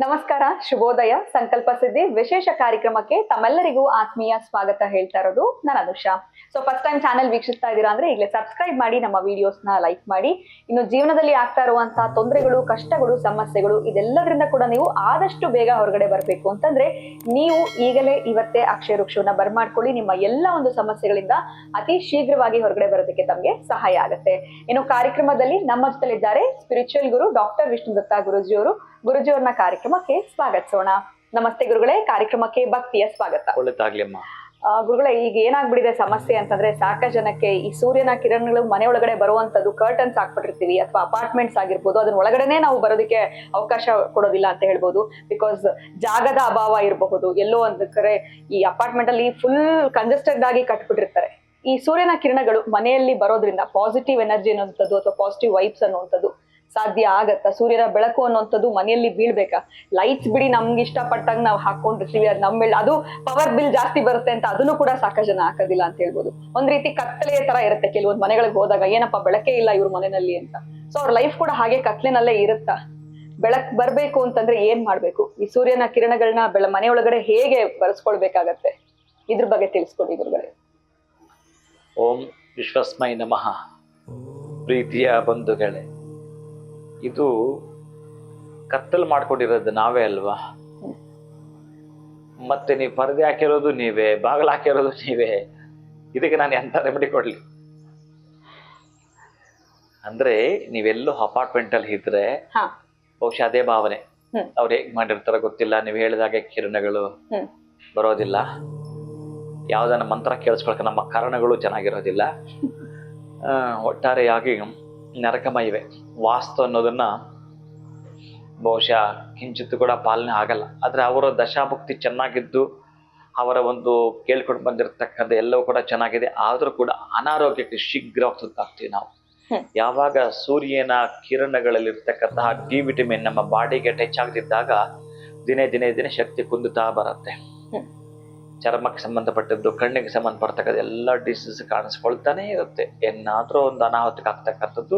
ನಮಸ್ಕಾರ, ಶುಭೋದಯ. ಸಂಕಲ್ಪ ಸಿದ್ಧಿ ವಿಶೇಷ ಕಾರ್ಯಕ್ರಮಕ್ಕೆ ತಮ್ಮೆಲ್ಲರಿಗೂ ಆತ್ಮೀಯ ಸ್ವಾಗತ ಹೇಳ್ತಾ ಇರೋದು ನಾನು Anusha. So first time channel ವೀಕ್ಷಿಸ್ತಾ ಇದ್ದೀರಾ ಅಂದ್ರೆ ಈಗಲೇ ಸಬ್ಸ್ಕ್ರೈಬ್ ಮಾಡಿ, ನಮ್ಮ ವಿಡಿಯೋಸ್ ನ ಲೈಕ್ ಮಾಡಿ. ಇನ್ನು ಜೀವನದಲ್ಲಿ ಆಗ್ತಾ ಇರುವಂತಹ ತೊಂದರೆಗಳು, ಕಷ್ಟಗಳು, ಸಮಸ್ಯೆಗಳು ಇದೆಲ್ಲದರಿಂದ ಕೂಡ ನೀವು ಆದಷ್ಟು ಬೇಗ ಹೊರಗಡೆ ಬರಬೇಕು ಅಂತಂದ್ರೆ ನೀವು ಈಗಲೇ ಇವತ್ತೇ ಅಕ್ಷಯ ವೃಕ್ಷವನ್ನ ಬರ್ಮಾಡ್ಕೊಳ್ಳಿ. ನಿಮ್ಮ ಎಲ್ಲ ಒಂದು ಸಮಸ್ಯೆಗಳಿಂದ ಅತಿ ಶೀಘ್ರವಾಗಿ ಹೊರಗಡೆ ಬರೋದಕ್ಕೆ ತಮಗೆ ಸಹಾಯ ಆಗುತ್ತೆ. ಇನ್ನು ಕಾರ್ಯಕ್ರಮದಲ್ಲಿ ನಮ್ಮ ಜೊತೆಲಿದ್ದಾರೆ ಸ್ಪಿರಿಚುವಲ್ ಗುರು ಡಾಕ್ಟರ್ ವಿಷ್ಣುದತ್ತ ಗುರುಜಿಯವರು. ಗುರುಜಿಯವರನ್ನ ಕಾರ್ಯಕ್ರಮಕ್ಕೆ ಸ್ವಾಗತಿಸೋಣ. ನಮಸ್ತೆ ಗುರುಗಳೇ, ಕಾರ್ಯಕ್ರಮಕ್ಕೆ ಭಕ್ತಿಯ ಸ್ವಾಗತ. ಒಳ್ಳೆದಾಗ್ಲಿ ಅಮ್ಮ. ಗುರುಗಳೇ, ಈಗ ಏನಾಗ್ಬಿಟ್ಟಿದೆ ಸಮಸ್ಯೆ ಅಂತಂದ್ರೆ ಸಾಕಷ್ಟು ಜನಕ್ಕೆ ಈ ಸೂರ್ಯನ ಕಿರಣಗಳು ಮನೆ ಒಳಗಡೆ ಬರುವಂತದ್ದು ಕರ್ಟನ್ಸ್ ಹಾಕ್ಬಿಟ್ಟಿರ್ತೀವಿ ಅಥವಾ ಅಪಾರ್ಟ್ಮೆಂಟ್ಸ್ ಆಗಿರ್ಬೋದು, ಅದನ್ನ ಒಳಗಡೆನೆ ನಾವು ಬರೋದಕ್ಕೆ ಅವಕಾಶ ಕೊಡೋದಿಲ್ಲ ಅಂತ ಹೇಳ್ಬೋದು. ಬಿಕಾಸ್ ಜಾಗದ ಅಭಾವ ಇರಬಹುದು. ಎಲ್ಲೋ ಒಂದ್ ಕಡೆ ಈ ಅಪಾರ್ಟ್ಮೆಂಟ್ ಅಲ್ಲಿ ಫುಲ್ ಕಂಜೆಸ್ಟೆಡ್ ಆಗಿ ಕಟ್ಬಿಟ್ಟಿರ್ತಾರೆ. ಈ ಸೂರ್ಯನ ಕಿರಣಗಳು ಮನೆಯಲ್ಲಿ ಬರೋದ್ರಿಂದ ಪಾಸಿಟಿವ್ ಎನರ್ಜಿ ಅನ್ನುವಂಥದ್ದು ಅಥವಾ ಪಾಸಿಟಿವ್ ವೈಬ್ಸ್ ಅನ್ನುವಂಥದ್ದು ಸಾಧ್ಯ ಆಗತ್ತಾ? ಸೂರ್ಯನ ಬೆಳಕು ಅನ್ನುವಂಥದ್ದು ಮನೆಯಲ್ಲಿ ಬೀಳ್ಬೇಕಾ? ಲೈಟ್ಸ್ ಬಿಡಿ ನಮ್ಗೆ ಇಷ್ಟಪಟ್ಟಂಗ ನಾವು ಹಾಕೊಂಡಿರ್ತೀವಿ, ಅದು ನಮ್ಮ ಅದು ಪವರ್ ಬಿಲ್ ಜಾಸ್ತಿ ಬರುತ್ತೆ ಅಂತ ಅದನ್ನು ಕೂಡ ಸಾಕಷ್ಟು ಜನ ಹಾಕೋದಿಲ್ಲ ಅಂತ ಹೇಳ್ಬೋದು. ಒಂದ್ ರೀತಿ ಕತ್ತಲೆಯ ತರ ಇರುತ್ತೆ ಕೆಲವೊಂದು ಮನೆಗಳಿಗೆ ಹೋದಾಗ, ಏನಪ್ಪಾ ಬೆಳಕೇ ಇಲ್ಲ ಇವ್ರ ಮನೆಯಲ್ಲಿ ಅಂತ. ಸೊ ಅವ್ರ ಲೈಫ್ ಕೂಡ ಹಾಗೆ ಕತ್ಲೆನಲ್ಲೇ ಇರುತ್ತಾ? ಬೆಳಕ್ ಬರ್ಬೇಕು ಅಂತಂದ್ರೆ ಏನ್ ಮಾಡ್ಬೇಕು? ಈ ಸೂರ್ಯನ ಕಿರಣಗಳನ್ನ ಮನೆ ಒಳಗಡೆ ಹೇಗೆ ಬಳಸ್ಕೊಳ್ಬೇಕಾಗತ್ತೆ? ಇದ್ರ ಬಗ್ಗೆ ತಿಳಿಸ್ಕೊಡಿ ಗುರುಗಳೇ. ಓಂ ವಿಶ್ವಸ್ಮೈ ನಮಃ. ಪ್ರೀತಿಯ ಬಂಧುಗಳೇ, ಇದು ಕತ್ತಲು ಮಾಡ್ಕೊಂಡಿರೋದು ನಾವೇ ಅಲ್ವಾ? ಮತ್ತೆ ನೀವು ಪರದೆ ಹಾಕಿರೋದು ನೀವೇ, ಬಾಗಿಲು ಹಾಕಿರೋದು ನೀವೇ. ಇದಕ್ಕೆ ನಾನು ಎಂತ ರೆಮಿಡಿ ಕೊಡ್ಲಿ? ಅಂದ್ರೆ ನೀವೆಲ್ಲೋ ಅಪಾರ್ಟ್ಮೆಂಟ್ ಅಲ್ಲಿ ಇದ್ರೆ ಬಹುಶಃ ಅದೇ ಭಾವನೆ. ಅವ್ರು ಹೇಗ್ ಮಾಡಿರ್ತಾರ ಗೊತ್ತಿಲ್ಲ. ನೀವು ಹೇಳಿದಾಗೆ ಕಿರಣಗಳು ಬರೋದಿಲ್ಲ. ಯಾವ್ದನ್ನ ಮಂತ್ರ ಕೇಳಿಸ್ಕೊಳಕ ನಮ್ಮ ಕಾರಣಗಳು ಚೆನ್ನಾಗಿರೋದಿಲ್ಲ. ಒಟ್ಟಾರೆಯಾಗಿ ನರಕಮಯಿವೆ. ವಾಸ್ತು ಅನ್ನೋದನ್ನ ಬಹುಶಃ ಕಿಂಚಿತ್ತು ಕೂಡ ಪಾಲನೆ ಆಗಲ್ಲ. ಆದ್ರೆ ಅವರ ದಶಾಭುಕ್ತಿ ಚೆನ್ನಾಗಿದ್ದು, ಅವರ ಒಂದು ಕೇಳ್ಕೊಂಡು ಬಂದಿರತಕ್ಕಂಥ ಎಲ್ಲವೂ ಕೂಡ ಚೆನ್ನಾಗಿದೆ. ಆದ್ರೂ ಕೂಡ ಅನಾರೋಗ್ಯಕ್ಕೆ ಶೀಘ್ರವಾಗಿ ತುತ್ತಾಗ್ತೀವಿ ನಾವು. ಯಾವಾಗ ಸೂರ್ಯನ ಕಿರಣಗಳಲ್ಲಿರ್ತಕ್ಕಂತಹ ಡಿ ವಿಟಮಿನ್ ನಮ್ಮ ಬಾಡಿಗೆ ಟಚ್ ಆಗದಿದ್ದಾಗ ದಿನೇ ದಿನೇ ದಿನೇ ಶಕ್ತಿ ಕುಂದುತ್ತಾ ಬರುತ್ತೆ. ಚರ್ಮಕ್ಕೆ ಸಂಬಂಧಪಟ್ಟದ್ದು, ಕಣ್ಣಿಗೆ ಸಂಬಂಧಪಡ್ತಕ್ಕಂಥ ಎಲ್ಲ ಡಿಸೀಸ್ ಕಾಣಿಸ್ಕೊಳ್ತಾನೆ ಇರುತ್ತೆ. ಏನಾದ್ರೂ ಒಂದು ಅನಾಹುತಕ್ಕೆ ಆಗ್ತಕ್ಕಂಥದ್ದು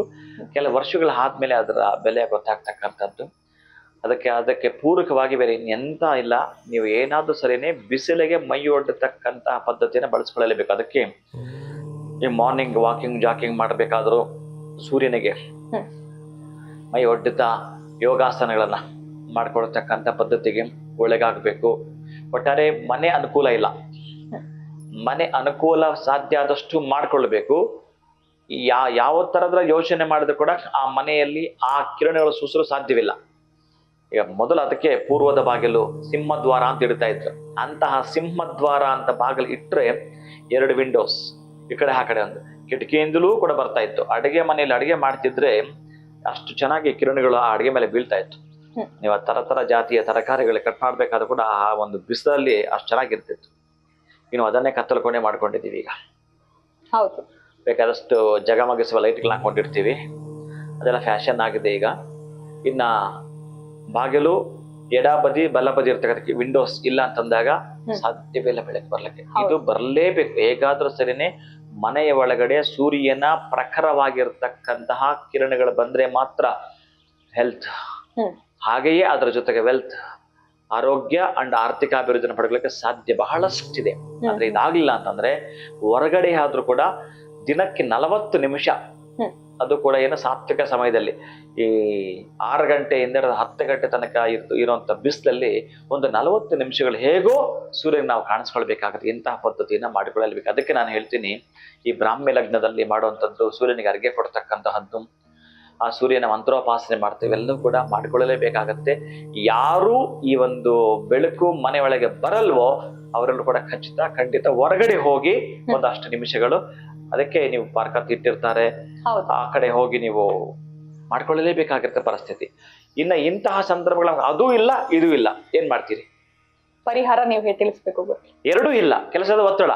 ಕೆಲ ವರ್ಷಗಳ ಆದ್ಮೇಲೆ ಅದರ ಬೆಲೆ ಗೊತ್ತಾಗ್ತಕ್ಕಂಥದ್ದು. ಅದಕ್ಕೆ ಪೂರಕವಾಗಿ ಬೇರೆ ಇನ್ನೆಂತ ಇಲ್ಲ. ನೀವು ಏನಾದ್ರೂ ಸರಿನೇ ಬಿಸಿಲಿಗೆ ಮೈ ಒಡ್ಡತಕ್ಕಂತಹ ಪದ್ಧತಿಯನ್ನು ಬಳಸ್ಕೊಳ್ಳಲೇಬೇಕು. ಅದಕ್ಕೆ ಈ ಮಾರ್ನಿಂಗ್ ವಾಕಿಂಗ್ ಜಾಕಿಂಗ್ ಮಾಡಬೇಕಾದ್ರೂ ಸೂರ್ಯನಿಗೆ ಮೈ ಒಡ್ಡುತ್ತಾ ಯೋಗಾಸನಗಳನ್ನ ಮಾಡ್ಕೊಳ್ತಕ್ಕಂಥ ಪದ್ಧತಿಗೆ ಒಳಗಾಗಬೇಕು. ಒಟ್ಟಾರೆ ಮನೆ ಅನುಕೂಲ ಇಲ್ಲ, ಮನೆ ಅನುಕೂಲ ಸಾಧ್ಯ ಆದಷ್ಟು ಮಾಡ್ಕೊಳ್ಬೇಕು. ಯಾವ ತರದ ಯೋಚನೆ ಮಾಡಿದ್ರು ಕೂಡ ಆ ಮನೆಯಲ್ಲಿ ಆ ಕಿರಣಗಳು ಸೂಸಲು ಸಾಧ್ಯವಿಲ್ಲ. ಈಗ ಮೊದಲು ಅದಕ್ಕೆ ಪೂರ್ವದ ಬಾಗಿಲು ಸಿಂಹದ್ವಾರ ಅಂತ ಇಡ್ತಾ ಇದ್ರು. ಅಂತಹ ಸಿಂಹದ್ವಾರ ಅಂತ ಬಾಗಿಲು ಇಟ್ರೆ 2 ವಿಂಡೋಸ್ ಈ ಕಡೆ ಆ ಕಡೆ ಒಂದು ಕಿಟಕಿಯಿಂದಲೂ ಕೂಡ ಬರ್ತಾ ಇತ್ತು. ಅಡುಗೆ ಮನೆಯಲ್ಲಿ ಅಡುಗೆ ಮಾಡ್ತಿದ್ರೆ ಅಷ್ಟು ಚೆನ್ನಾಗಿ ಕಿರಣಗಳು ಆ ಅಡುಗೆ ಮೇಲೆ ಬೀಳ್ತಾ ಇತ್ತು. ನೀವು ತರ ಜಾತಿಯ ತರಕಾರಿಗಳು ಕಟ್ ಮಾಡ್ಬೇಕಾದ್ರೂ ಕೂಡ ಆ ಒಂದು ಬಿಸಿಲಲ್ಲಿ ಅಷ್ಟು ಚೆನ್ನಾಗಿರ್ತಿತ್ತು. ಇನ್ನು ಅದನ್ನೇ ಕತ್ತಲ್ಕೊಂಡೇ ಮಾಡ್ಕೊಂಡಿದ್ದೀವಿ ಈಗ. ಹೌದು, ಬೇಕಾದಷ್ಟು ಜಗಮಗಿಸುವ ಲೈಟ್ಗಳು ಹಾಕೊಂಡಿರ್ತೀವಿ. ಅದೆಲ್ಲ ಫ್ಯಾಷನ್ ಆಗಿದೆ ಈಗ. ಇನ್ನ ಬಾಗಿಲು ಎಡಬದಿ ಬಲಬದಿ ಇರ್ತಕ್ಕಂಥ ವಿಂಡೋಸ್ ಇಲ್ಲ ಅಂತಂದಾಗ ಸಾಧ್ಯವೇ ಇಲ್ಲ ಬೆಳಕು ಬರ್ಲಿಕ್ಕೆ. ಇದು ಬರ್ಲೇಬೇಕು. ಹೇಗಾದ್ರೂ ಸರಿನೇ ಮನೆಯ ಒಳಗಡೆ ಸೂರ್ಯನ ಪ್ರಖರವಾಗಿರ್ತಕ್ಕಂತಹ ಕಿರಣಗಳು ಬಂದ್ರೆ ಮಾತ್ರ ಹೆಲ್ತ್, ಹಾಗೆಯೇ ಅದರ ಜೊತೆಗೆ ವೆಲ್ತ್, ಆರೋಗ್ಯ ಅಂಡ್ ಆರ್ಥಿಕ ಅಭಿವೃದ್ಧಿನ ಪಡ್ಕೊಳ್ಳಿಕ್ಕೆ ಸಾಧ್ಯ ಬಹಳಷ್ಟಿದೆ. ಆದ್ರೆ ಇದಾಗ್ಲಿಲ್ಲ ಅಂತಂದ್ರೆ ಹೊರಗಡೆ ಆದ್ರೂ ಕೂಡ ದಿನಕ್ಕೆ 40 ನಿಮಿಷ, ಅದು ಕೂಡ ಏನು ಸಾತ್ವಿಕ ಸಮಯದಲ್ಲಿ ಈ 6 ಗಂಟೆಯಿಂದ 10 ಗಂಟೆ ತನಕ ಇರುವಂತ ಬಿಸಿಲಲ್ಲಿ ಒಂದು 40 ನಿಮಿಷಗಳು ಹೇಗೋ ಸೂರ್ಯನ ನಾವು ಕಾಣಿಸ್ಕೊಳ್ಬೇಕಾಗುತ್ತೆ. ಇಂತಹ ಪದ್ಧತಿಯನ್ನ ಮಾಡಿಕೊಳ್ಳಬೇಕು. ಅದಕ್ಕೆ ನಾನು ಹೇಳ್ತೀನಿ, ಈ ಬ್ರಾಹ್ಮ್ಯ ಲಗ್ನದಲ್ಲಿ ಮಾಡುವಂಥದ್ದು, ಸೂರ್ಯನಿಗೆ ಅರ್ಘ್ಯ ಕೊಡ್ತಕ್ಕಂತಹದ್ದು, ಆ ಸೂರ್ಯನ ಮಂತ್ರೋಪಾಸನೆ ಮಾಡ್ತೇವೆ, ಎಲ್ಲವೂ ಕೂಡ ಮಾಡಿಕೊಳ್ಳಲೇಬೇಕಾಗತ್ತೆ. ಯಾರು ಈ ಒಂದು ಬೆಳಕು ಮನೆ ಒಳಗೆ ಬರಲ್ವೋ ಅವರೆಲ್ಲರೂ ಕೂಡ ಖಂಡಿತ ಹೊರಗಡೆ ಹೋಗಿ ಒಂದಷ್ಟು ನಿಮಿಷಗಳು, ಅದಕ್ಕೆ ನೀವು ಪಾರ್ಕ್ ಅಂತ ಇಟ್ಟಿರ್ತಾರೆ, ಆ ಕಡೆ ಹೋಗಿ ನೀವು ಮಾಡ್ಕೊಳ್ಳಲೇಬೇಕಾಗಿರುತ್ತೆ ಪರಿಸ್ಥಿತಿ. ಇನ್ನ ಇಂತಹ ಸಂದರ್ಭಗಳ ಅದೂ ಇಲ್ಲ ಇದೂ ಇಲ್ಲ, ಏನ್ ಮಾಡ್ತೀರಿ? ಪರಿಹಾರ ನೀವು ತಿಳಿಸ್ಬೇಕು. ಎರಡೂ ಇಲ್ಲ, ಕೆಲಸದ ಒತ್ತಡ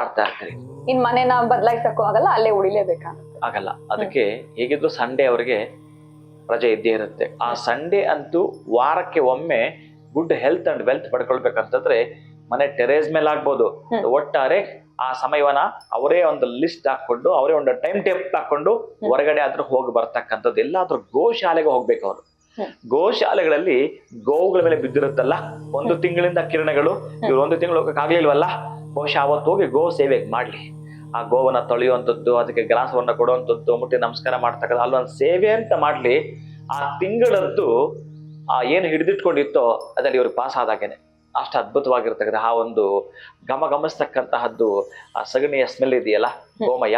ಮಾಡ್ತಾ ಇರ್ತೀರಿ. ಇನ್ ಮನೆನ ಬದಲಾಯಿಸಕ್ಕೂ ಆಗಲ್ಲ, ಅಲ್ಲೇ ಆಗಲ್ಲ. ಅದಕ್ಕೆ ಹೇಗಿದ್ರು ಸಂಡೇ ಅವ್ರಿಗೆ ರಜೆ ಇದ್ದೇ ಇರುತ್ತೆ. ಆ ಸಂಡೇ ಅಂತೂ ವಾರಕ್ಕೆ ಒಮ್ಮೆ ಗುಡ್ ಹೆಲ್ತ್ ಅಂಡ್ ವೆಲ್ತ್ ಪಡ್ಕೊಳ್ಬೇಕಂತಂದ್ರೆ ಮನೆ ಟೆರೇಸ್ ಮೇಲೆ ಆಗ್ಬೋದು, ಒಟ್ಟಾರೆ ಆ ಸಮಯವನ್ನ ಅವರೇ ಒಂದು ಲಿಸ್ಟ್ ಹಾಕೊಂಡು, ಅವರೇ ಒಂದು ಟೈಮ್ ಟೇಬಲ್ ಹಾಕೊಂಡು ಹೊರಗಡೆ ಆದ್ರೂ ಹೋಗಿ ಬರ್ತಕ್ಕಂಥದ್ದು. ಎಲ್ಲಾದ್ರೂ ಗೋಶಾಲೆಗೆ ಹೋಗ್ಬೇಕು ಅವರು. ಗೋಶಾಲೆಗಳಲ್ಲಿ ಗೋವುಗಳ ಮೇಲೆ ಬಿದ್ದಿರುತ್ತಲ್ಲ, ಒಂದು ತಿಂಗಳಿಂದ ಕಿರಣಗಳು, ಇವ್ರು ಒಂದು ತಿಂಗಳು ಹೋಗಕ್ಕಾಗ್ಲಿಲ್ವಲ್ಲ, ಬಹುಶಃ ಅವತ್ತು ಹೋಗಿ ಗೋ ಸೇವೆ ಮಾಡ್ಲಿ. ಆ ಗೋವನ್ನ ತೊಳೆಯುವಂಥದ್ದು, ಅದಕ್ಕೆ ಗ್ರಾಸವನ್ನ ಕೊಡುವಂಥದ್ದು, ಮುಟ್ಟಿ ನಮಸ್ಕಾರ ಮಾಡ್ತಕ್ಕಂಥ ಅಲ್ಲೊಂದು ಸೇವೆ ಅಂತ ಮಾಡ್ಲಿ. ಆ ತಿಂಗಳದ್ದು ಏನು ಹಿಡಿದಿಟ್ಕೊಂಡಿತ್ತೋ ಅದ್ರಲ್ಲಿ ಇವ್ರು ಪಾಸ್ ಆದಾಗೇನೆ ಅಷ್ಟು ಅದ್ಭುತವಾಗಿರ್ತಕ್ಕಂಥ ಆ ಒಂದು ಗಮನಿಸ್ತಕ್ಕಂತಹದ್ದು, ಆ ಸಗಣಿಯ ಸ್ಮೆಲ್ ಇದೆಯಲ್ಲ ಗೋಮಯ,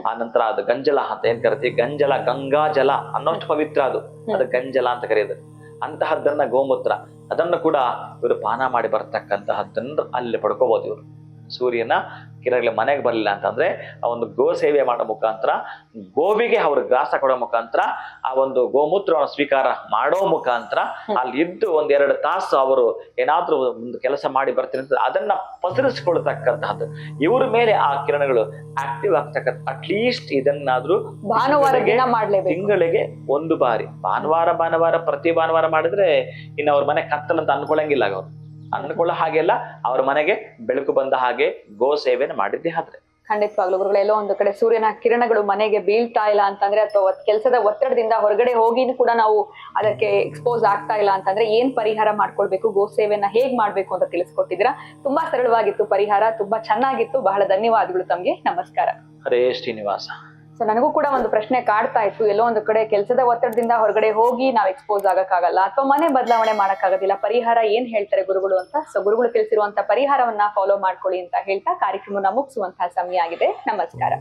ಆ ನಂತರ ಅದು ಗಂಜಲ ಅಂತ ಏನ್ ಕರಿತೀವಿ, ಗಂಜಲ, ಗಂಗಾ ಜಲ ಅನ್ನೋಷ್ಟು ಪವಿತ್ರ ಅದು ಗಂಜಲ ಅಂತ ಕರೆಯೋದು. ಅಂತಹದ್ದನ್ನ ಗೋಮೂತ್ರ, ಅದನ್ನು ಕೂಡ ಇವರು ಪಾನ ಮಾಡಿ ಬರ್ತಕ್ಕಂತಹದ್ದನ್ನು ಅಲ್ಲಿ ಪಡ್ಕೋಬಹುದು ಇವರು. ಸೂರ್ಯನ ಕಿರಣಗಳ ಮನೆಗೆ ಬರಲಿಲ್ಲ ಅಂತಂದ್ರೆ ಆ ಒಂದು ಗೋ ಸೇವೆ ಮಾಡೋ ಮುಖಾಂತರ, ಗೋವಿಗೆ ಅವ್ರ ಗ್ರಾಸ ಕೊಡೋ ಮುಖಾಂತರ, ಆ ಒಂದು ಗೋಮೂತ್ರವನ್ನು ಸ್ವೀಕಾರ ಮಾಡೋ ಮುಖಾಂತರ ಅಲ್ಲಿ ಇದ್ದು 1-2 ತಾಸು ಅವರು ಏನಾದ್ರೂ ಒಂದು ಕೆಲಸ ಮಾಡಿ ಬರ್ತೀನಿ ಅಂತ ಅದನ್ನ ಪಸರಿಸ್ಕೊಳ್ತಕ್ಕಂತಹದ್ದು. ಇವ್ರ ಮೇಲೆ ಆ ಕಿರಣಗಳು ಆಕ್ಟಿವ್ ಆಗ್ತಕ್ಕಂಥ, ಅಟ್ಲೀಸ್ಟ್ ಇದನ್ನಾದ್ರೂ ಭಾನುವಾರ ದಿನ ಮಾಡ್ಲೇಬೇಕು, ತಿಂಗಳಿಗೆ 1 ಬಾರಿ, ಭಾನುವಾರ ಪ್ರತಿ ಭಾನುವಾರ ಮಾಡಿದ್ರೆ ಇನ್ನು ಅವ್ರ ಮನೆ ಕತ್ತಲಂತ ಅನ್ಕೊಳಂಗಿಲ್ಲ ಅವರು. ಅನ್ಕೊಳ್ಳೋ ಹಾಗೆಲ್ಲ ಅವ್ರ ಮನೆಗೆ ಬೆಳಕು ಬಂದ ಹಾಗೆ ಗೋ ಸೇವೆನ ಮಾಡಿದ್ದೆ. ಆದ್ರೆ ಖಂಡಿತವಾಗ್ಲೂ ಗುರುಗಳು, ಎಲ್ಲೋ ಒಂದು ಕಡೆ ಸೂರ್ಯನ ಕಿರಣಗಳು ಮನೆಗೆ ಬೀಳ್ತಾ ಇಲ್ಲ ಅಂತಂದ್ರೆ, ಅಥವಾ ಕೆಲಸದ ಒತ್ತಡದಿಂದ ಹೊರಗಡೆ ಹೋಗಿನೂ ಕೂಡ ನಾವು ಅದಕ್ಕೆ ಎಕ್ಸ್ಪೋಸ್ ಆಗ್ತಾ ಇಲ್ಲ ಅಂತಂದ್ರೆ ಏನ್ ಪರಿಹಾರ ಮಾಡ್ಕೊಳ್ಬೇಕು, ಗೋ ಸೇವೆನ ಹೇಗ್ ಮಾಡ್ಬೇಕು ಅಂತ ತಿಳಿಸ್ಕೊಟ್ಟಿದ್ದೀರಾ. ತುಂಬಾ ಸರಳವಾಗಿತ್ತು ಪರಿಹಾರ, ತುಂಬಾ ಚೆನ್ನಾಗಿತ್ತು. ಬಹಳ ಧನ್ಯವಾದಗಳು ತಮ್ಗೆ. ನಮಸ್ಕಾರ. ಹರೇ ಶ್ರೀನಿವಾಸ. ಸೊ ನನಗೂ ಕೂಡ ಒಂದು ಪ್ರಶ್ನೆ ಕಾಡ್ತಾ ಇತ್ತು, ಎಲ್ಲೋ ಒಂದು ಕಡೆ ಕೆಲಸದ ಒತ್ತಡದಿಂದ ಹೊರಗಡೆ ಹೋಗಿ ನಾವು ಎಕ್ಸ್ಪೋಸ್ ಆಗಕ್ಕಾಗಲ್ಲ, ಅಥವಾ ಮನೆ ಬದಲಾವಣೆ ಮಾಡಕ್ಕಾಗೋದಿಲ್ಲ, ಪರಿಹಾರ ಏನ್ ಹೇಳ್ತಾರೆ ಗುರುಗಳು ಅಂತ. ಸೊ ಗುರುಗಳು ತಿಳಿಸಿರುವಂತ ಪರಿಹಾರವನ್ನ ಫಾಲೋ ಮಾಡ್ಕೊಳ್ಳಿ ಅಂತ ಹೇಳ್ತಾ ಕಾರ್ಯಕ್ರಮನ ಮುಗಿಸುವಂತಹ ಸಮಯ ಆಗಿದೆ. ನಮಸ್ಕಾರ.